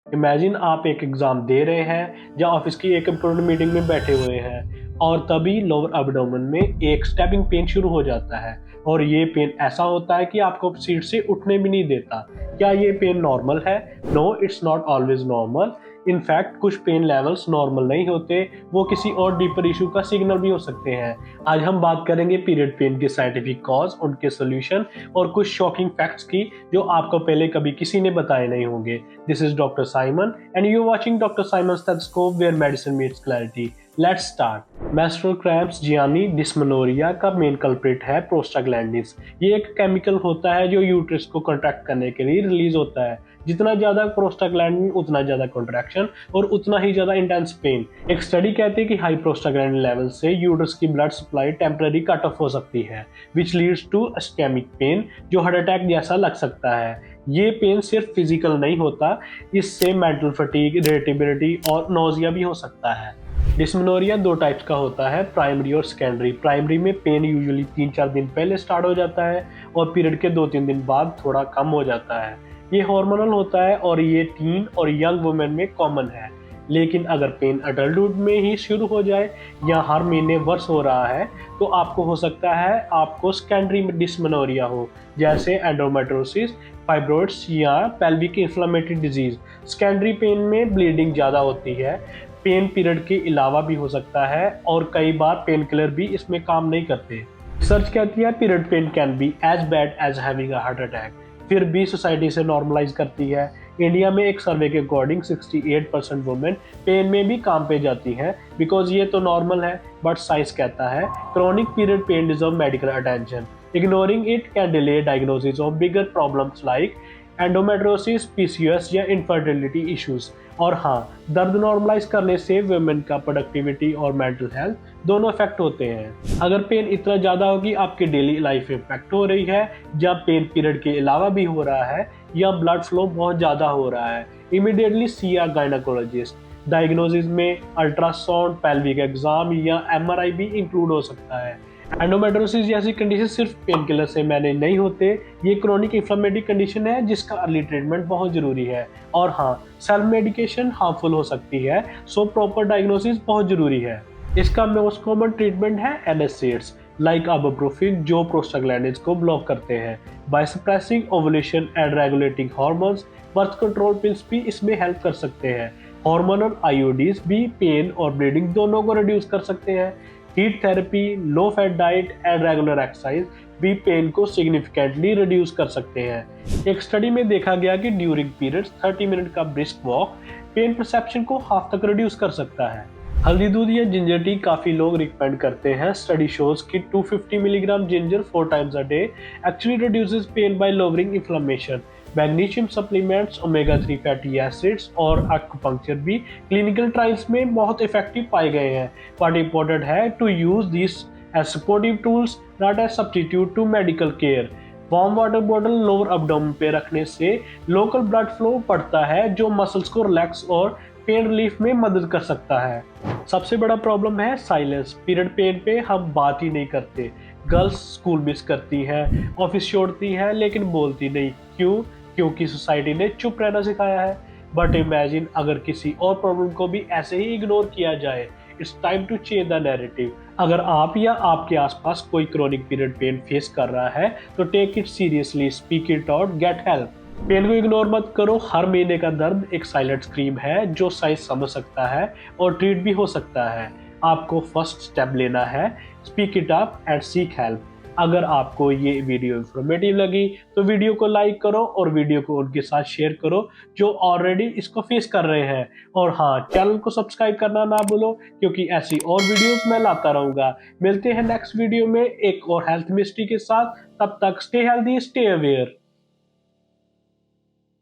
Imagine आप एक exam दे रहे हैं या ऑफिस की एक इम्पोर्टेंट मीटिंग में बैठे हुए हैं और तभी लोअर एब्डोमेन में एक स्टैबिंग पेन शुरू हो जाता है और ये पेन ऐसा होता है कि आपको सीट से उठने भी नहीं देता। क्या ये पेन नॉर्मल है? No, it's not always normal. In fact कुछ पेन लेवल्स नॉर्मल नहीं होते, वो किसी और डीपर इशू का सिग्नल भी हो सकते हैं। आज हम बात करेंगे पीरियड पेन के साइंटिफिक कॉज, उनके सोल्यूशन और कुछ शॉकिंग फैक्ट्स की जो आपको पहले कभी किसी ने बताए नहीं होंगे। This is Dr. Simon, and you're watching Dr. Simon's Stethoscope, where medicine meets clarity. Let's start. Menstrual cramps यानी डिस्मेनोरिया का मेन कल्प्रिट है प्रोस्टाग्लैंडिन्स। ये एक केमिकल होता है जो यूट्रस को कॉन्ट्रैक्ट करने के लिए रिलीज होता है। जितना ज्यादा प्रोस्टाग्लैंडिन उतना ज्यादा कॉन्ट्रैक्शन और उतना ही ज्यादा इंटेंस पेन। एक स्टडी कहती है कि हाई प्रोस्टाग्लैंडिन लेवल से यूट्रस की blood supply temporary cut off हो सकती है, which leads to ischaemic pain, जो हार्ट अटैक जैसा लग सकता है। ये पेन सिर्फ फिजिकल नहीं होता, इससे मेंटल फटीग, इरिटेबिलिटी और नोजिया भी हो सकता है। डिस्मेनोरिया दो टाइप्स का होता है, प्राइमरी और सेकेंडरी। प्राइमरी में पेन यूजुअली 3-4 दिन पहले स्टार्ट हो जाता है और पीरियड के 2-3 दिन बाद थोड़ा कम हो जाता है। ये हार्मोनल होता है और ये टीन और यंग वुमेन में कॉमन है। लेकिन अगर पेन अडल्टहुड में ही शुरू हो जाए या हर महीने वर्ष हो रहा है तो आपको हो सकता है आपको सेकेंडरी डिस्मेनोरिया हो, जैसे एंडोमेट्रोसिस, फाइब्रोइड्स या pelvic inflammatory disease. Secondary pain में ब्लीडिंग ज़्यादा होती है, पेन पीरियड के अलावा भी हो सकता है और कई बार पेन किलर भी इसमें काम नहीं करते। रिसर्च कहती है period pain can be as bad as having a heart attack, फिर भी सोसाइटी से नॉर्मलाइज करती है। इंडिया में एक सर्वे के अकॉर्डिंग 68% वुमेन पेन में भी काम पे जाती हैं बिकॉज ये तो नॉर्मल है, बट साइंस कहता है chronic period pain deserve medical attention. Ignoring it can delay diagnosis of bigger problems like endometriosis, PCOS या इनफर्टिलिटी इश्यूज। और हाँ, दर्द नॉर्मलाइज करने से वुमेन का प्रोडक्टिविटी और मेंटल हेल्थ दोनों इफेक्ट होते हैं। अगर पेन इतना ज़्यादा होगी आपकी डेली लाइफ इफेक्ट हो रही है, जब पेन पीरियड के अलावा भी हो रहा है या ब्लड फ्लो बहुत ज़्यादा हो रहा है, इमीडिएटली सी अ गायनेकोलॉजिस्ट। डायग्नोसिस में अल्ट्रासाउंड, पेल्विक एग्जाम या एमआरआई भी इंक्लूड हो सकता है। एंडोमेट्रोसिस जैसी कंडीशन सिर्फ पेन किलर से मैनेज नहीं होते, ये क्रोनिक इन्फ्लेमेटरी कंडीशन है जिसका अर्ली ट्रीटमेंट बहुत जरूरी है। और हाँ, सेल्फ मेडिकेशन हार्मफुल हो सकती है, सो प्रॉपर डायग्नोसिस बहुत जरूरी है। इसका मोस्ट कॉमन ट्रीटमेंट है एनएसएड्स लाइक अबोप्रोफिन, जो प्रोस्टाग्लैंडिन्स को ब्लॉक करते हैं। By suppressing ovulation and regulating hormones, birth control pills भी इसमें हेल्प कर सकते हैं। हार्मोनल आईओडीज भी पेन और ब्लीडिंग दोनों को रिड्यूस कर सकते हैं। Heat therapy, low fat diet and regular exercise भी पेन को सिग्निफिकेंटली रिड्यूस कर सकते हैं। एक स्टडी में देखा गया कि ड्यूरिंग पीरियड्स 30 मिनट का ब्रिस्क वॉक पेन परसेप्शन को हाफ तक रिड्यूस कर सकता है। हल्दी दूध या जिंजर टी काफी लोग रिकमेंड करते हैं। स्टडी शोज कि 250 milligram ginger 4 times a day actually reduces pain by lowering inflammation. Magnesium supplements, omega 3 fatty acids और एक्यूपंक्चर भी क्लिनिकल ट्रायल्स में बहुत इफेक्टिव पाए गए हैं। बट इम्पोर्टेंट है to use this as supportive tools, not as substitute to medical care. Warm water bottle lower abdomen पे रखने से लोकल ब्लड फ्लो बढ़ता है, जो मसल्स को रिलैक्स और पेन रिलीफ में मदद कर सकता है। सबसे बड़ा प्रॉब्लम है साइलेंस। पीरियड पेन पे हम बात ही नहीं करते। गर्ल्स स्कूल मिस करती हैं, ऑफिस छोड़ती हैं, लेकिन बोलती नहीं। क्यों? क्योंकि सोसाइटी ने चुप रहना सिखाया है। बट इमेजिन अगर किसी और प्रॉब्लम को भी ऐसे ही इग्नोर किया जाए। It's time to change the narrative. अगर आप या आपके आसपास कोई क्रोनिक पीरियड पेन फेस कर रहा है तो take it seriously, speak it out, get help. Pain को इग्नोर मत करो। हर महीने का दर्द एक साइलेंट स्क्रीम है जो साइंस समझ सकता है और ट्रीट भी हो सकता है। आपको फर्स्ट स्टेप लेना है, speak it up and seek help. अगर आपको ये वीडियो इंफॉर्मेटिव लगी तो वीडियो को लाइक करो और वीडियो को उनके साथ शेयर करो जो ऑलरेडी इसको फेस कर रहे हैं। और हाँ, चैनल को सब्सक्राइब करना ना भूलो क्योंकि ऐसी और वीडियोस मैं लाता रहूंगा। मिलते हैं नेक्स्ट वीडियो में एक और हेल्थ मिस्ट्री के साथ। तब तक स्टे हेल्दी, स्टे अवेयर।